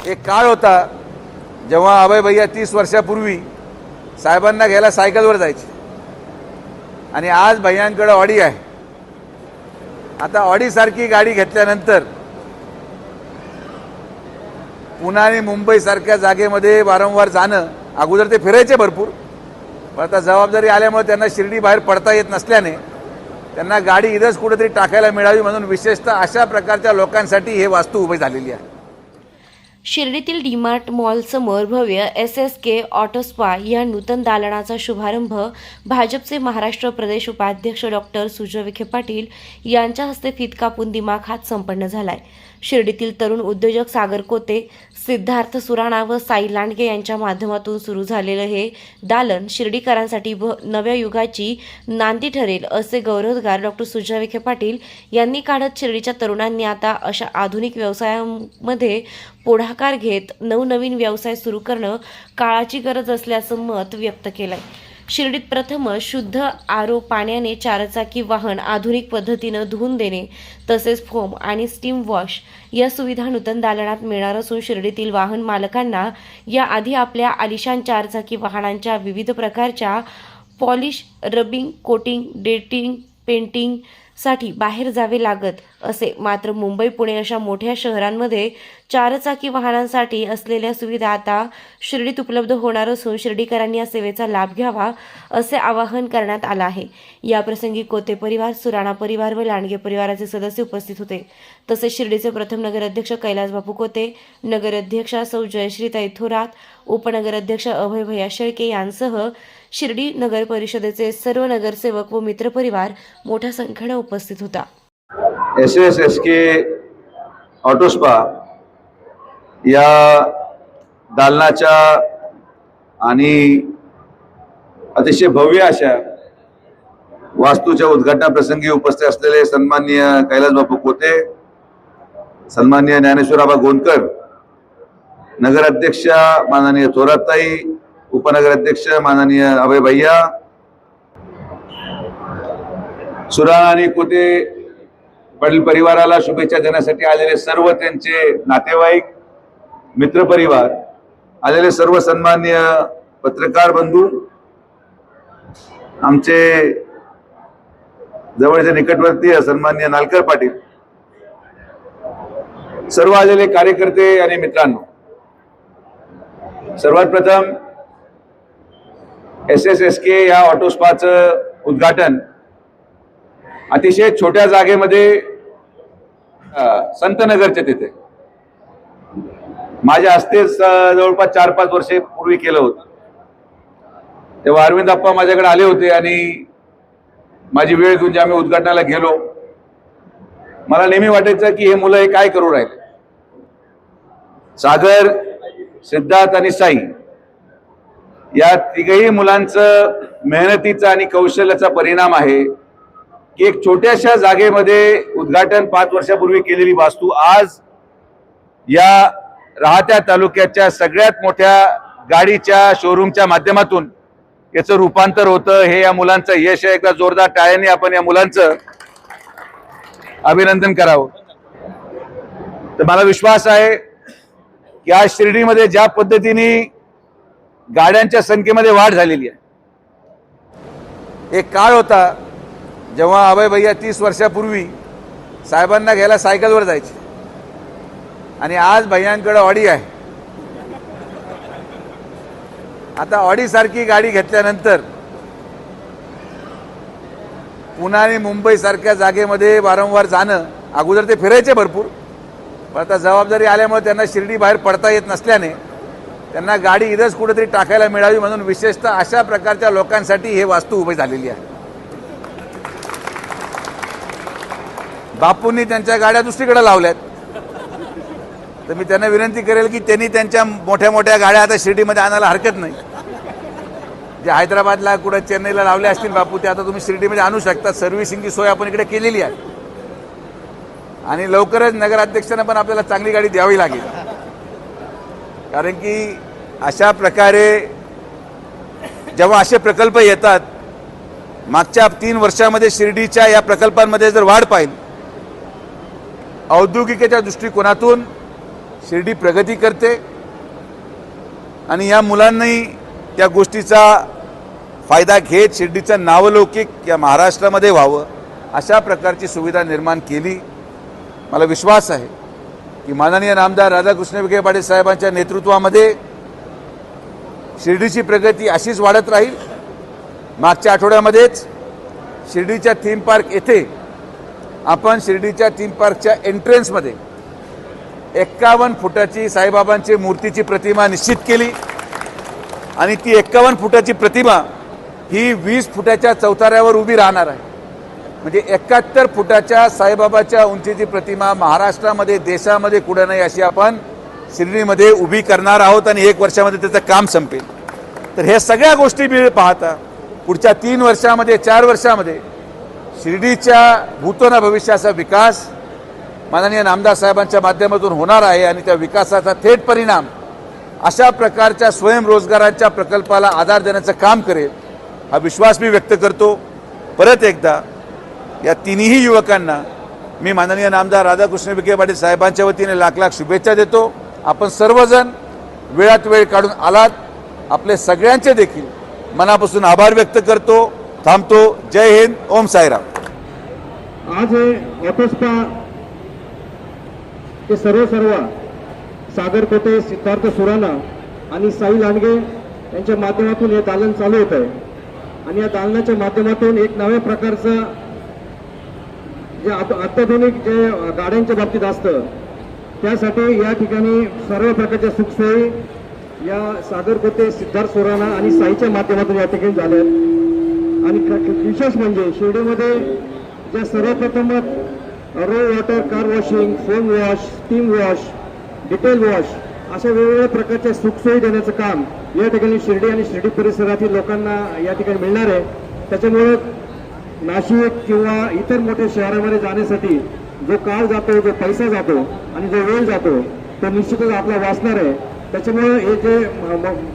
एक काळ होता जेव्हा अभय भैया 30 वर्षापूर्वी साहेबांना घ्यायला सायकलवर जायचे आणि आज भैयांकडे ऑडी आहे। आता ऑडी सारखी गाडी घेतल्यानंतर पुणे आणि मुंबई सारख्या जागेमध्ये वारंवार जाणं, अगोदर ते फिरायचे भरपूर, पण आता जबाबदारी आल्यामुळे त्यांना शिर्डी बाहेर पडता येत नसल्याने त्यांना गाडी इथंच कुठेतरी टाकायला मिळावी म्हणून विशेषतः अशा प्रकारच्या लोकांसाठी हे वास्तू उभी झालेली आहे। शिर्डीतील डीमार्ट मॉलसमोर भव्य SSK ऑटो स्पा या नूतन दालनाचा शुभारंभ भाजपचे महाराष्ट्र प्रदेश उपाध्यक्ष डॉक्टर सुजय विखे पाटील यांच्या हस्ते फीत कापून दिमाखात संपन्न झालाय। शिर्डीतील तरुण उद्योजक सागर कोते, सिद्धार्थ सुराणा व साई लांडगे यांच्या माध्यमातून सुरू झालेलं हे दालन शिर्डीकरांसाठी नव्या युगाची नांदी ठरेल असे गौरवोद्गार डॉक्टर सुजय विखे पाटील यांनी काढत शिर्डीच्या तरुणांनी आता अशा आधुनिक व्यवसायामध्ये पुढाकार घेत नवनवीन व्यवसाय सुरू करणं काळाची गरज असल्याचं मत व्यक्त केलंय। शिर्डीत प्रथमच शुद्ध आरो पाण्याने चारचाकी वाहन आधुनिक पद्धतीनं धुवून देणे तसेच फोम आणि स्टीम वॉश या सुविधा नूतन दालनात मिळणार असून शिर्डीतील वाहन मालकांना याआधी आपल्या आलिशान चारचाकी वाहनांच्या विविध प्रकारच्या polish, rubbing, coating, dating, painting साठी बाहेर जावे लागत असे, मात्र मुंबई, पुणे अशा मोठ्या शहरांमध्ये चारचाकी वाहनांसाठी असलेल्या सुविधा आता शिर्डीत उपलब्ध होणार असून शिर्डीकरांनी या सेवेचा लाभ घ्यावा असे आवाहन करण्यात आलं आहे। याप्रसंगी कोते परिवार, सुराणा परिवार व लांडगे परिवाराचे सदस्य उपस्थित होते। तसेच शिर्डीचे प्रथम नगराध्यक्ष कैलास बापू कोते, नगराध्यक्षा सौ जयश्रीताई थोरात, उपनगराध्यक्ष अभय भैया शेळके यांसह शिर्डी नगर परिषदेचे सर्व नगरसेवक व मित्रपरिवार मोठ्या संख्येने उपस्थित होता। SSK ऑटो स्पा या दालनाच्या आणि अतिशय भव्य अशा वास्तूच्या उद्घाटनाप्रसंगी उपस्थित असलेले सन्माननीय कैलास बापू कोते, सन्माननीय ज्ञानेश्वराबा गोंदकर, नगराध्यक्षा माननीय थोरातताई, उपनगराध्यक्ष माननीय अभय भैया, सुराणा आणि कोते पाटील परिवाराला शुभेच्छा देण्यासाठी आलेले सर्व त्यांचे नातेवाईक, मित्रपरिवार, आलेले सर्व सन्माननीय पत्रकार बंधू, आमचे जवळचे निकटवर्तीय सन्माननीय नालकर पाटील, सर्व आलेले कार्यकर्ते आणि मित्रांनो, सर्वात प्रथम SSK या ऑटो स्पाचं उद्घाटन अतिशय छोट्या जागेमध्ये संतनगरच्या तिथे माझ्या हस्तेच जवळपास 4-5 वर्षे पूर्वी केलं होतं। तेव्हा अरविंद अप्पा माझ्याकडे आले होते आणि माझी वेळ घेऊन जे आम्ही उद्घाटनाला गेलो, मला नेहमी वाटायचं की हे मुलं हे काय करू राहिले। सागर, सिद्धार्थ आणि साई या तिघही मुलांचं मेहनतीचा आणि कौशल्याचा परिणाम आहे की एक छोट्याशा जागेमध्ये उद्घाटन 5 वर्षापूर्वी केलेली वास्तू आज या राहत्या तालुक्याच्या सगळ्यात मोठ्या गाडीच्या शोरूमच्या माध्यमातून याचं रूपांतर होतं। हे या मुलांचं यश आहे। एकदा जोरदार टाळ्यांनी आपण या मुलांचं अभिनंदन करावं। तर मला विश्वास आहे की आज शिर्डीमध्ये ज्या पद्धतीने गाड्यांच्या संख्येमध्ये वाढ झालेली आहे, एक काळ होता जेव्हा अभय भैया 30 वर्षापूर्वी साहेबांना घ्यायला सायकलवर जायचे आणि आज भैयांकडे ऑडी आहे। आता ऑडी सारखी गाडी घेतल्यानंतर पुणे आणि मुंबई सारख्या जागेमध्ये वारंवार जाणं, अगोदर ते फिरायचे भरपूर, पण आता जबाबदारी आल्यामुळे त्यांना शिर्डी बाहेर पडता येत नसल्याने त्यांना गाडी इथंच कुठेतरी टाकायला मिळावी म्हणून विशेषतः अशा प्रकारच्या लोकांसाठी हे वास्तू उभी झालेली आहे। बापूंनी त्यांच्या गाड्या दुसरीकडे लावल्यात, तर मी त्यांना विनंती करेल की त्यांनी त्यांच्या मोठ्या मोठ्या गाड्या आता शिर्डीमध्ये आणायला हरकत नाही। जे हैदराबादला कुठे चेन्नईला लावले असतील बापू, ते आता तुम्ही शिर्डीमध्ये आणू शकता। सर्व्हिसिंगची सोय आपण इकडे केलेली आहे आणि लवकरच नगराध्यक्षांना पण आपल्याला चांगली गाडी द्यावी लागेल, कारण की अशा प्रकारे जेव्हा असे प्रकल्प येतात, मागच्या 3 वर्षामध्ये शिर्डीच्या या प्रकल्पांमध्ये जर वाढ पाहिली, औद्योगिकीच्या दृष्टिकोनातून शिर्डी प्रगती करते आणि या मुलांनाही त्या गोष्टीचा फायदा घेत शिर्डीचं नावलौकिक या महाराष्ट्रामध्ये व्हावं अशा प्रकारची सुविधा निर्माण केली. मला विश्वास आहे की माननीय नामदार राधाकृष्ण विखे पाटील साहेबांच्या नेतृत्वामध्ये शिर्डीची प्रगती अशीच वाढत राहील. मागच्या आठवड्यामध्येच शिर्डीच्या थीम पार्क येथे आपण शिर्डीच्या थीम पार्कच्या एंट्रन्समध्ये 51 फुटाची साईबाबांची मूर्तीची प्रतिमा निश्चित केली आणि ती 51 फुटाची प्रतिमा ही 20 फुटाच्या चौताऱ्यावर उभी राहणार आहे. म्हणजे 71 फुटाच्या साईबाबाच्या उंचीची प्रतिमा महाराष्ट्रामध्ये देशामध्ये कुठे नाही अशी आपण शिर्डीमध्ये उभी करणार आहोत आणि 1 वर्षामध्ये त्याचं काम संपेल. तर हे सगळ्या गोष्टी मी पाहता पुढच्या 3 वर्षामध्ये 4 वर्षामध्ये शिर्डीच्या भूतो न भविष्याचा विकास माननीय नामदार साहेबांच्या माध्यमातून होणार आहे आणि त्या विकासाचा थेट परिणाम अशा प्रकारच्या स्वयंरोजगाराच्या प्रकल्पाला आधार देण्याचं काम करेल हा विश्वास मी व्यक्त करतो. परत एकदा या तिन्ही युवकांना मी माननीय नामदार राधाकृष्ण विखे पाटील साहेबांच्या वतीने लाख लाख शुभेच्छा देतो. आपण सर्वजण वेळात वेळ काढून आलात. आपले सगळ्यांचे देखील मनापासून आभार व्यक्त करतो. थांबतो. जय हिंद. ओम साईराम. आज ऑटोस्पा हे सर्व सागर कोटे, सिद्धार्थ सुराणा आणि साई लांडगे यांच्या माध्यमातून हे दालन चालू होत आहे आणि या दालनाच्या माध्यमातून एक नव्या प्रकारचं जे अत्याधुनिक जे गाड्यांच्या बाबतीत असतं त्यासाठी या ठिकाणी सर्व प्रकारच्या सुखसोयी या सागर कोटे, सिद्धार्थ सुराणा आणि साईच्या माध्यमातून या ठिकाणी झाल्या आणि विशेष म्हणजे शिर्डीमध्ये ज्या सर्वप्रथमच raw water car washing, foam wash, steam wash, detail wash अशा वेगवेगळ्या प्रकारच्या सुखसोयी देण्याचं काम या ठिकाणी शिर्डी आणि शिर्डी परिसरातील लोकांना या ठिकाणी मिळणार आहे. त्याच्यामुळे नाशिक किंवा इतर मोठ्या शहरामध्ये जाण्यासाठी जो काळ जातो, जो पैसा जातो आणि जो वेळ जातो तो निश्चितच आपला वाचणार आहे. त्याच्यामुळे हे जे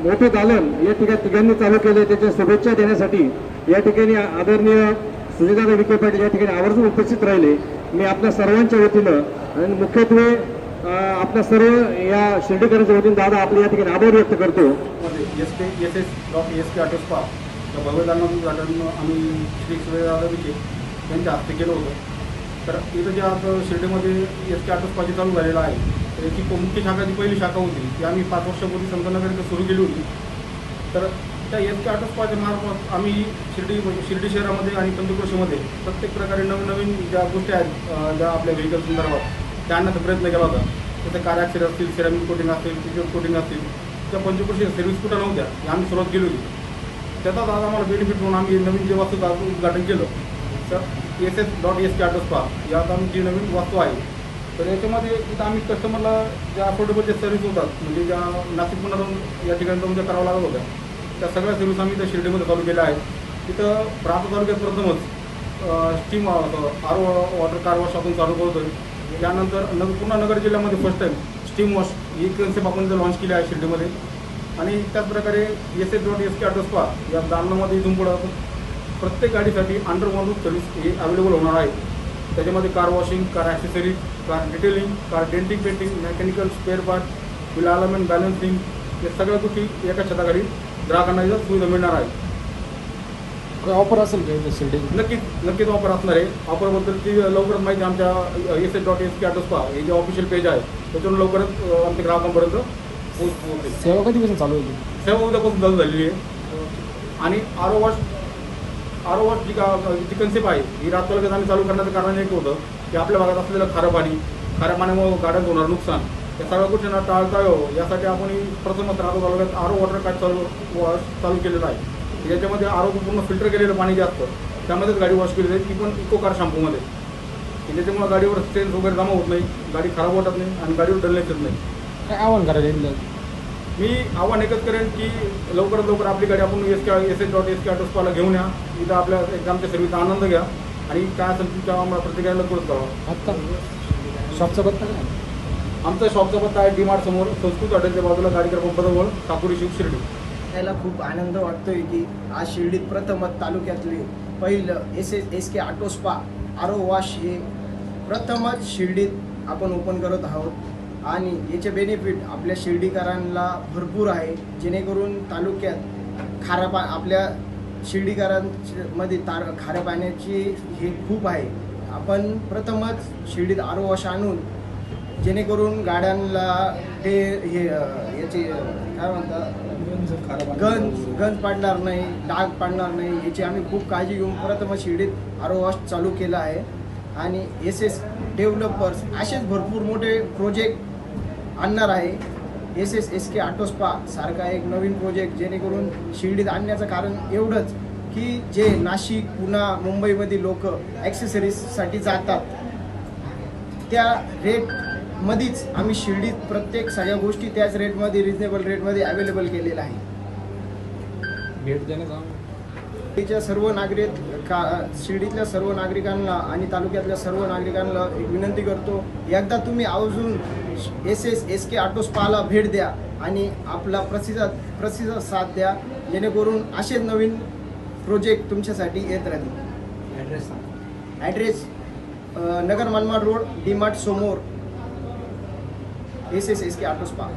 मोठे दालन या ठिकाणी तिघांनी चालू केले त्याच्या शुभेच्छा देण्यासाठी या ठिकाणी आदरणीय सुजयदादा विखे पाटील या ठिकाणी आवर्जून उपस्थित राहिले. मी आपल्या सर्वांच्या वतीनं आणि मुख्यत्वे आपल्या सर्व या शिर्डीकरांच्या वतीनं दादा आपले या ठिकाणी आभार व्यक्त करतो. SS.SK ऑटोस्पा या भव्य दालनाचं उद्घाटन आम्ही श्री सुजयदादा विखे यांच्या हस्ते केलं होतं. तर इथं जे आता शिर्डीमध्ये SK ऑटोस्पाची चालू झालेलं आहे तर याची मुख्य शाखा जी पहिली शाखा होती ती आम्ही 5 वर्षापूर्वी समजनगर इथं सुरू केली होती. तर त्या SK ऑटोस्पाच्या मार्फत आम्ही शिर्डी शहरामध्ये आणि पंचक्रोशीमध्ये प्रत्येक प्रकारे नवीन ज्या गोष्टी आहेत ज्या आपल्या व्हेकल संदर्भात त्या आणण्याचा प्रयत्न केला होता. त्याचे कार ॲक्सिड असतील, सिरामिक कोटिंग असतील, टिश्यू कोटिंग असतील, त्या पंचक्रोशी सर्व्हिस कुठं नव्हत्या या आम्ही सुरुवात केली होती. त्याचाच आज आम्हाला बेनिफिट म्हणून आम्ही नवीन जे वास्तूचं उद्घाटन केलं. तर SS.SK ऑटोस्पा यात आमची नवीन वास्तू आहे. तर याच्यामध्ये इथं आम्ही कस्टमरला ज्या अफोर्डेबल ज्या सर्व्हिस होतात म्हणजे ज्या नाशिक पुण्यातून या ठिकाणी जाऊन ज्या करावं लागत होत्या त्या सगळ्या सर्व्हिस आम्ही इथं शिर्डीमध्ये चालू केल्या आहेत. तिथं प्रांत तालुक्यात प्रथमच steam RO water car wash आपण चालू करतो आहे. त्यानंतर पुन्हा नगर जिल्ह्यामध्ये फर्स्ट टाईम स्टीम वॉश ही कन्सेप्ट आपण इथं लॉन्च केली आहे शिर्डीमध्ये. आणि त्याचप्रकारे SS.SK ऑटोस्पा या दालनामध्ये इथून पुढं प्रत्येक गाडीसाठी अंडर वन रूफ सर्व्हिस हे अवेलेबल होणार आहे. त्याच्यामध्ये car washing, car accessories, car detailing, car denting painting, mechanical spare part, bill alignment, balancing या सगळ्या गोष्टी एका छताखाली ग्राहकांना इथं सुविधा मिळणार आहे. ऑफर असेल का शिर्डी? नक्कीच ऑफर असणार आहे. ऑफरबद्दलची लवकरच माहिती आमच्या SS.SK ऑटोस्पा हे जे ऑफिशियल पेज आहे त्याच्यावर लवकरच आमच्या ग्राहकांपर्यंत पोहोचते. सेवा कधीपासून चालू होती? सेवा उद्यापासून चालू झालेली आहे. आणि RO वॉश जी कन्सेप्ट आहे ही रात्रगत आम्ही चालू करण्याचं कारण एक होतं की आपल्या भागात असलेलं खाऱ्या पाण्यामुळे गाड्यांचं होणार नुकसान या सगळ्या गोष्टींना टाळता यावं यासाठी आपण प्रथमच तालुक्यात RO वॉटर कार्ड चालू केलेलं आहे. याच्यामध्ये RO पूर्ण फिल्टर केलेलं पाणी जे असतं त्यामध्येच गाडी वॉश केली जाईल, ती पण इको कार शॅम्पूमध्ये. त्याच्यामुळे गाडीवर स्ट्रेन्स वगैरे जमा होत नाही, गाडी खराब वाटत नाही आणि गाडीवर डलनेस येत नाही. काय आव्हान करायला? मी आव्हान एकच करेन की लवकरात लवकर आपली गाडी आपण SS.SK ऑटोस्पाला घेऊन या. इथं आपल्या आमच्या सर्व्हिसचा आनंद घ्या आणि काय असेल तुमच्या आम्हाला प्रतिक्रियाला लवकरच कळवा. आत्ता शॉपचा पत्ता काय? आमचा शॉपचा पत्ता आहे DMart समोर संस्कृत हॉटेलच्या बाजूला गाडीकर पंपाजवळ साकुरी शिव शिर्डी. त्याला खूप आनंद वाटतोय की आज शिर्डीत प्रथमच तालुक्यातले पहिलं SK ऑटोस्पा RO वॉश हे प्रथमच शिर्डीत आपण ओपन करत आहोत आणि याचे बेनिफिट आपल्या शिर्डीकरांना भरपूर आहे, जेणेकरून तालुक्यात आपल्या शिर्डीकरांमध्ये खाऱ्या पाण्याची हे खूप आहे. आपण प्रथमच शिर्डीत आरो वॉश आणून जेणेकरून गाड्यांना ते हे याचे काय म्हणतात गंज पाडणार नाही, डाग पाडणार नाही, याची आम्ही खूप काळजी घेऊन प्रथमच शिर्डीत आरो वॉश चालू केला आहे. आणि SS डेव्हलपर्स असेच भरपूर मोठे प्रोजेक्ट आणणार आहे. SSSK ऑटो स्पा सारखा एक नवीन प्रोजेक्ट जेणेकरून शिर्डीत आणण्याचं कारण एवढंच की जे नाशिक, पुणा, मुंबईमध्ये लोक ॲक्सेसरीजसाठी जातात त्या रेटमध्येच आम्ही शिर्डीत प्रत्येक सगळ्या गोष्टी त्याच रेटमध्ये, रिजनेबल रेटमध्ये अवेलेबल केलेलं आहे. भेट देण्याचा शिर्डीच्या सर्व शिर्डीतल्या सर्व नागरिकांना आणि तालुक्यातल्या सर्व नागरिकांना एक विनंती करतो, एकदा तुम्ही आवर्जून SSSK ऑटो स्पाला भेट द्या आणि आपला प्रसिद्ध साथ द्या, जेणेकरून असेच नवीन प्रोजेक्ट तुमच्यासाठी येत राहतील. Address Nagar Manmad road, DMart समोर SSSK ऑटो स्पा.